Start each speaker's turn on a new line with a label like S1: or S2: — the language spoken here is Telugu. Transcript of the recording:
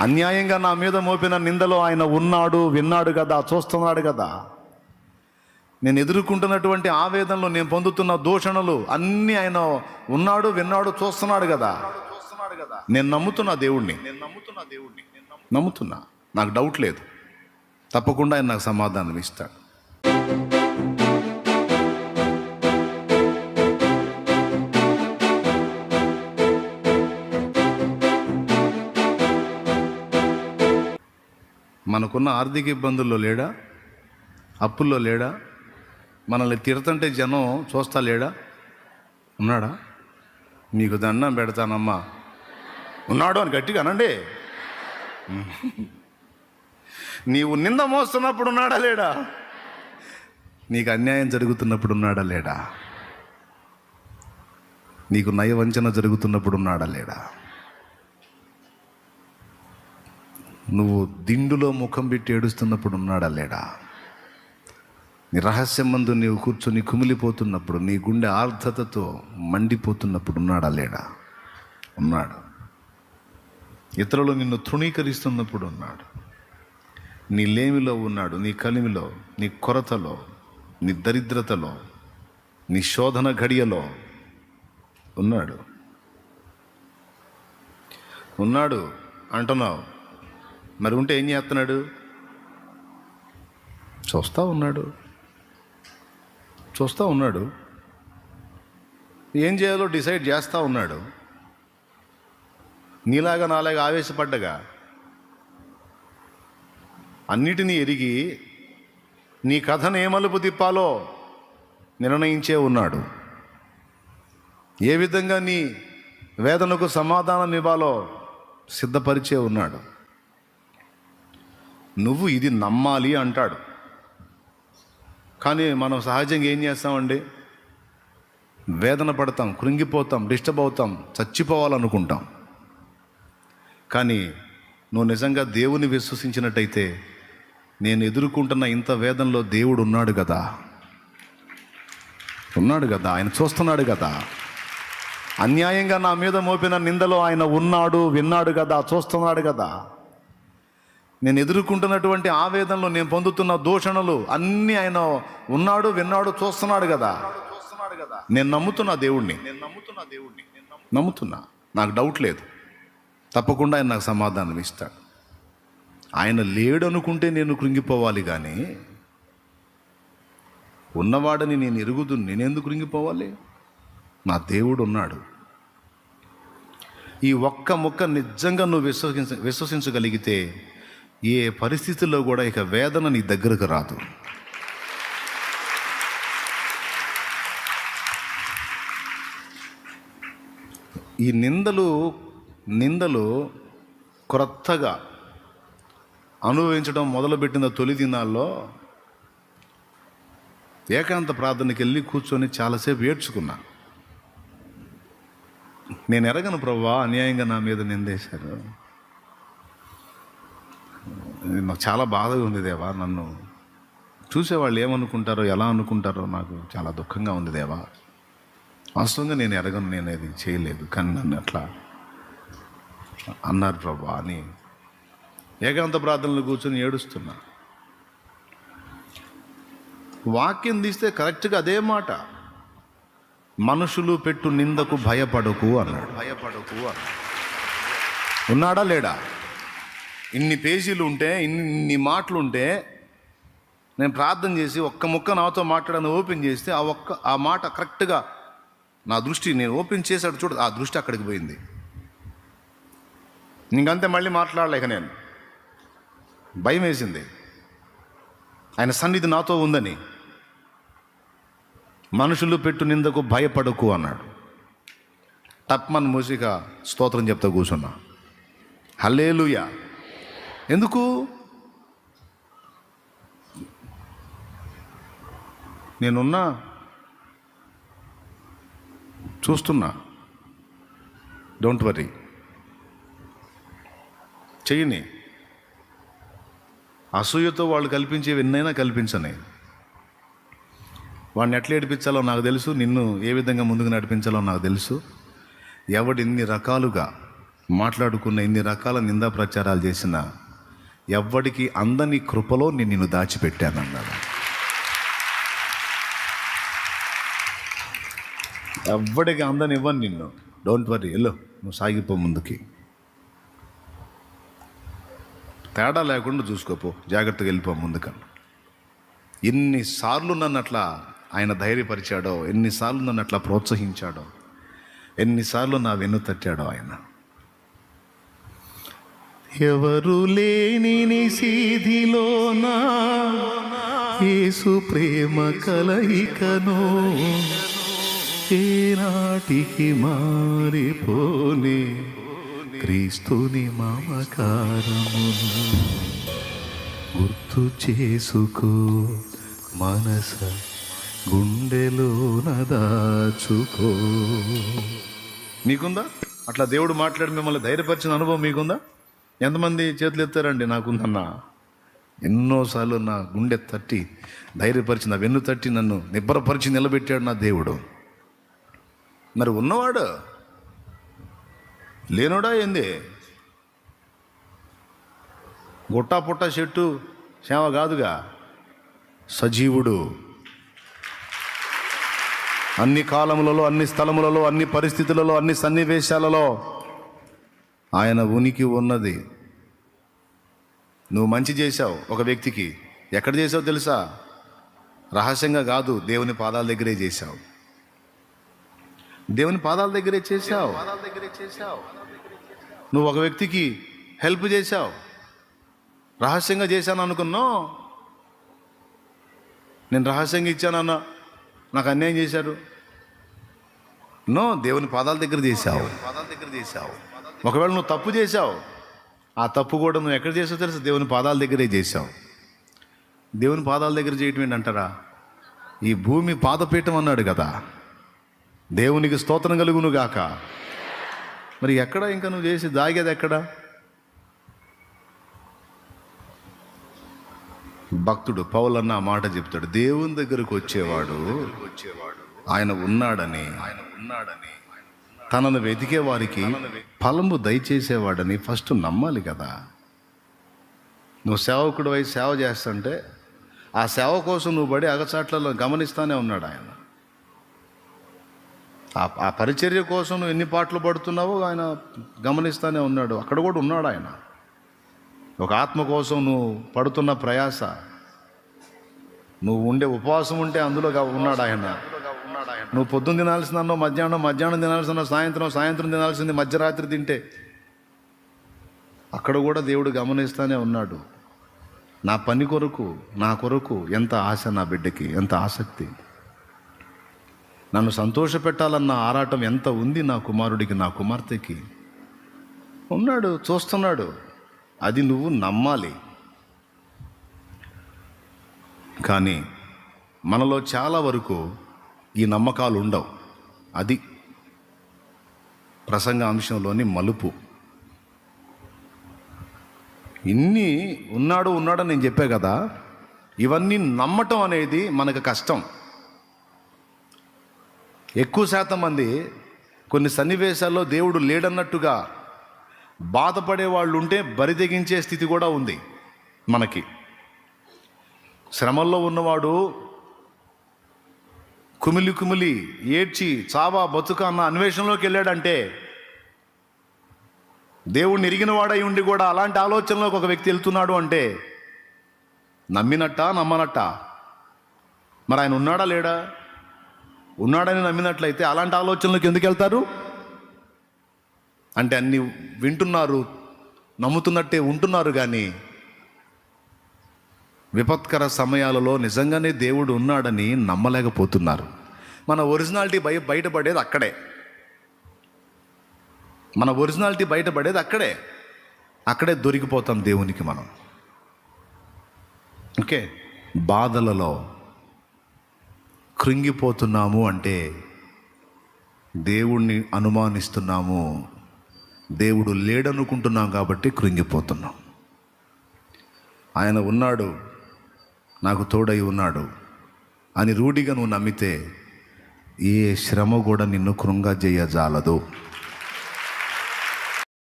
S1: అన్యాయంగా నా మీద మోపిన నిందలో ఆయన ఉన్నాడు, విన్నాడు కదా, చూస్తున్నాడు కదా. నేను ఎదుర్కొంటున్నటువంటి ఆవేదనలు, నేను పొందుతున్న దూషణలు అన్నీ ఆయన ఉన్నాడు, విన్నాడు, చూస్తున్నాడు కదా. నేను నమ్ముతున్నా దేవుణ్ణి, నమ్ముతున్నా. నాకు డౌట్ లేదు, తప్పకుండా ఆయన నాకు సమాధానం ఇస్తాడు. మనకున్న ఆర్థిక ఇబ్బందుల్లో లేడా? అప్పుల్లో లేడా? మనల్ని తిడుతుంటే జనం చూస్తా లేడా? ఉన్నాడా? నీకు దండం పెడతానమ్మా, ఉన్నాడు అని గట్టిగా అనండి. నీవు నింద మోస్తున్నప్పుడు ఉన్నాడా లేడా? నీకు అన్యాయం జరుగుతున్నప్పుడు ఉన్నాడా లేడా? నీకు నయవంచన జరుగుతున్నప్పుడు ఉన్నాడా లేడా? నువ్వు దిండులో ముఖం పెట్టి ఏడుస్తున్నప్పుడు ఉన్నాడా లేడా? నీ రహస్యం మందు నీవు కూర్చొని కుమిలిపోతున్నప్పుడు, నీ గుండె ఆర్ద్రతతో మండిపోతున్నప్పుడు ఉన్నాడా లేడా? ఉన్నాడు. ఇతరులు నిన్ను తృణీకరిస్తున్నప్పుడు ఉన్నాడు. నీ లేమిలో ఉన్నాడు, నీ కలిమిలో, నీ కొరతలో, నీ దరిద్రతలో, నీ శోధన ఘడియలో ఉన్నాడు. ఉన్నాడు అంటున్నావు, మరి ఉంటే ఏం చేస్తున్నాడు? చూస్తూ ఉన్నాడు. ఏం చేయాలో డిసైడ్ చేస్తూ ఉన్నాడు. నీలాగా నాలాగా ఆవేశపడ్డగా అన్నిటినీ ఎరిగి నీ కథను ఏ మలుపు తిప్పాలో నిర్ణయించే ఉన్నాడు. ఏ విధంగా నీ వేదనకు సమాధానం ఇవ్వాలో సిద్ధపరిచే ఉన్నాడు. నువ్వు ఇది నమ్మాలి అంటాడు. కానీ మనం సహజంగా ఏం చేస్తామండి? వేదన పడతాం, కృంగిపోతాం, డిస్టర్బ్ అవుతాం, చచ్చిపోవాలనుకుంటాం. కానీ నువ్వు నిజంగా దేవుని విశ్వసించినట్టయితే, నేను ఎదుర్కొంటున్న ఇంత వేదనలో దేవుడు ఉన్నాడు కదా, ఆయన చూస్తున్నాడు కదా. అన్యాయంగా నా మీద మోపిన నిందలో ఆయన ఉన్నాడు, విన్నాడు కదా, చూస్తున్నాడు కదా. నేను ఎదుర్కొంటున్నటువంటి ఆవేదనలు, నేను పొందుతున్న దూషణలు అన్నీ ఆయన ఉన్నాడు, విన్నాడు, చూస్తున్నాడు కదా. నేను నమ్ముతున్నా దేవుణ్ణి, నమ్ముతున్నా. నాకు డౌట్ లేదు, తప్పకుండా ఆయన నాకు సమాధానం ఇస్తాడు. ఆయన లేడు అనుకుంటే నేను కృంగిపోవాలి, కానీ ఉన్నవాడని నేను ఎరుగుదును, నేనెందుకు కృంగిపోవాలి? నా దేవుడు ఉన్నాడు. ఈ ఒక్క ముక్క నిజంగా నువ్వు విశ్వసించగలిగితే ఏ పరిస్థితుల్లో కూడా ఇక వేదన నీ దగ్గరకు రాదు. ఈ నిందలు క్రొత్తగా అనుభవించడం మొదలుపెట్టిన తొలి దినాల్లో ఏకాంత ప్రార్థనకి వెళ్ళి కూర్చొని చాలాసేపు ఏడ్చుకున్నా. నేను ఎరగను ప్రభువా, అన్యాయంగా నా మీద నిందేశారు, నాకు చాలా బాధగా ఉంది దేవా, నన్ను చూసేవాళ్ళు ఏమనుకుంటారో, ఎలా అనుకుంటారో నాకు చాలా దుఃఖంగా ఉంది దేవా. వాస్తవంగా నేను ఎరగను, నేను అది చేయలేదు, కానీ నన్ను అట్లా అన్నారు ప్రభువా అని ఏకాంత ప్రార్థనలు కూర్చొని ఏడుస్తున్నా. వాక్యం తీస్తే కరెక్ట్గా అదే మాట, మనుషులు పెట్టు నిందకు భయపడకు అన్నాడు. ఉన్నాడా లేడా? ఇన్ని పేజీలు ఉంటే, ఇన్ని మాటలు ఉంటే, నేను ప్రార్థన చేసి ఒక్క ముక్క నాతో మాట్లాడని ఓపెన్ చేస్తే ఆ మాట కరెక్ట్గా నా దృష్టి, నేను ఓపెన్ చేశాడు చూడు, ఆ దృష్టి అక్కడికి పోయింది. ఇంకంతే, మళ్ళీ మాట్లాడలేక నేను భయం వేసింది. ఆయన సన్నిధి నాతో ఉందని. మనుషులు పెట్టు నిందకు భయపడకు అన్నాడు. టప్మన్ మూసిగా స్తోత్రం చెప్తా కూర్చున్నా. హల్లెలూయా. ఎందుకు? నేనున్నా, చూస్తున్నా. డోంట్ వరీ, చెయ్యని. అసూయతో వాళ్ళు కల్పించేవి ఎన్నైనా కల్పించని. వాడిని ఎట్లా ఏడిపించాలో నాకు తెలుసు, నిన్ను ఏ విధంగా ముందుకు నడిపించాలో నాకు తెలుసు. ఎవడు ఎన్ని రకాలుగా మాట్లాడుకున్న ఇన్ని రకాల నిందా ప్రచారాలు చేసిన ఎవ్వడికి అందని కృపలో నేను నిన్ను దాచిపెట్టానన్నాడు. ఎవ్వడికి అందని ఇవ్వను నిన్ను. డోంట్ వరీ, వెళ్ళు, నువ్వు సాగిపో ముందుకి. తేడా లేకుండా చూసుకోపో, జాగ్రత్తగా వెళ్ళిపో ముందుకన్నా. ఎన్నిసార్లు నన్ను అట్లా ఆయన ధైర్యపరిచాడో, ఎన్నిసార్లు నన్ను అట్లా ప్రోత్సహించాడో, ఎన్నిసార్లు నా వెన్ను తట్టాడో ఆయన. ఎవరు లేని నిశీధిలోనా యేసు ప్రేమ కలయికను ఏనాటికి మారిపోనే క్రీస్తుని మమకారమును గుర్తు చేసుకో మనస గుండెలోన దాచుకో. మీకుందా అట్లా దేవుడు మాట్లాడి మిమ్మల్ని ధైర్యపరిచిన అనుభవం? మీకుందా? ఎంతమంది చేతులు ఎత్తారండి? నాకుందన్నా. ఎన్నోసార్లు నా గుండె తట్టి ధైర్యపరిచి, నా వెన్ను తట్టి నన్ను నిబ్బరపరిచి నిలబెట్టాడు నా దేవుడు. మరి ఉన్నవాడు లేనోడా ఏంది? గుట్టా పుట్ట చెట్టు సేవ కాదుగా, సజీవుడు. అన్ని కాలములలో, అన్ని స్థలములలో, అన్ని పరిస్థితులలో, అన్ని సన్నివేశాలలో ఆయన ఉనికి ఉన్నది. నువ్వు మంచి చేశావు ఒక వ్యక్తికి, ఎక్కడ చేసావు తెలుసా? రహస్యంగా కాదు, దేవుని పాదాల దగ్గరే చేశావు. దేవుని పాదాల దగ్గరే చేశావు. నువ్వు ఒక వ్యక్తికి హెల్ప్ చేశావు, రహస్యంగా చేశాను అనుకున్నావు. నేను రహస్యంగా ఇచ్చానన్నా, నాకు అన్యాయం చేశారు. నో, దేవుని పాదాల దగ్గర చేశావు. ఒకవేళ నువ్వు తప్పు చేశావు, ఆ తప్పు కూడా నువ్వు ఎక్కడ చేసావు తెలుసు? దేవుని పాదాల దగ్గరే చేశావు. దేవుని పాదాల దగ్గర చేయటం ఏంటంటారా? ఈ భూమి పాదపీఠం అన్నాడు కదా, దేవునికి స్తోత్రం కలుగును గాక. మరి ఎక్కడ ఇంకా నువ్వు చేసి దాగేది ఎక్కడ? భక్తుడు పౌలన్న ఆ మాట చెప్తాడు, దేవుని దగ్గరకు వచ్చేవాడు ఆయన ఉన్నాడని, తనను వెతికే వారికి ఫలము దయచేసేవాడని ఫస్ట్ నమ్మాలి కదా. నువ్వు సేవకుడు అయి సేవ చేస్తుంటే ఆ సేవ కోసం నువ్వు పడి అగచాట్లలో గమనిస్తానే ఉన్నాడు ఆయన. ఆ పరిచర్య కోసం నువ్వు ఎన్ని పాటలు పడుతున్నావో ఆయన గమనిస్తానే ఉన్నాడు. అక్కడ కూడా ఉన్నాడు ఆయన. ఒక ఆత్మ కోసం నువ్వు పడుతున్న ప్రయాస, నువ్వు ఉండే ఉపవాసం ఉంటే అందులో ఉన్నాడు ఆయన. నువ్వు పొద్దున్న తినాల్సిన అన్నో మధ్యాహ్నం తినాల్సిన సాయంత్రం తినాల్సింది మధ్యరాత్రి తింటే అక్కడ కూడా దేవుడు గమనిస్తానే ఉన్నాడు. నా పని కొరకు, నా కొరకు ఎంత ఆశ, నా బిడ్డకి ఎంత ఆసక్తి, నన్ను సంతోష పెట్టాలన్న ఆరాటం ఎంత ఉంది నా కుమారుడికి, నా కుమార్తెకి. ఉన్నాడు, చూస్తున్నాడు. అది నువ్వు నమ్మాలి. కానీ మనలో చాలా వరకు ఈ నమ్మకాలు ఉండవు. అది ప్రసంగ అంశంలోని మలుపు. ఇన్ని ఉన్నాడని నేను చెప్పా కదా, ఇవన్నీ నమ్మటం అనేది మనకు కష్టం. ఎక్కువ శాతం మంది కొన్ని సన్నివేశాల్లో దేవుడు లేడన్నట్టుగా బాధపడే వాళ్ళు ఉంటే బరితెగించే స్థితి కూడా ఉంది మనకి. శ్రమల్లో ఉన్నవాడు కుమిలి ఏడ్చి చావా బతుక అన్న అన్వేషణలోకి వెళ్ళాడంటే, దేవుడిని ఎరిగిన వాడై ఉండి కూడా అలాంటి ఆలోచనలోకి ఒక వ్యక్తి వెళ్తున్నాడు అంటే నమ్మనట్టా? మరి ఆయన ఉన్నాడా లేడా? ఉన్నాడని నమ్మినట్లయితే అలాంటి ఆలోచనలోకి ఎందుకు వెళ్తారు? అంటే అన్ని వింటున్నారు, నమ్ముతున్నట్టే ఉంటున్నారు, కానీ విపత్కర సమయాలలో నిజంగానే దేవుడు ఉన్నాడని నమ్మలేకపోతున్నారు. మన ఒరిజినాలిటీ బయటపడేది అక్కడే. అక్కడే దొరికిపోతాం దేవునికి మనం. ఓకే, బాధలలో కృంగిపోతున్నాము అంటే దేవుణ్ణి అనుమానిస్తున్నాము, దేవుడు లేడనుకుంటున్నాం కాబట్టి కృంగిపోతున్నాం. ఆయన ఉన్నాడు, నాకు తోడై ఉన్నాడు అని రూఢిగా నువ్వు నమ్మితే ఏ శ్రమ కూడా నిన్ను కృంగజేయజాలదు.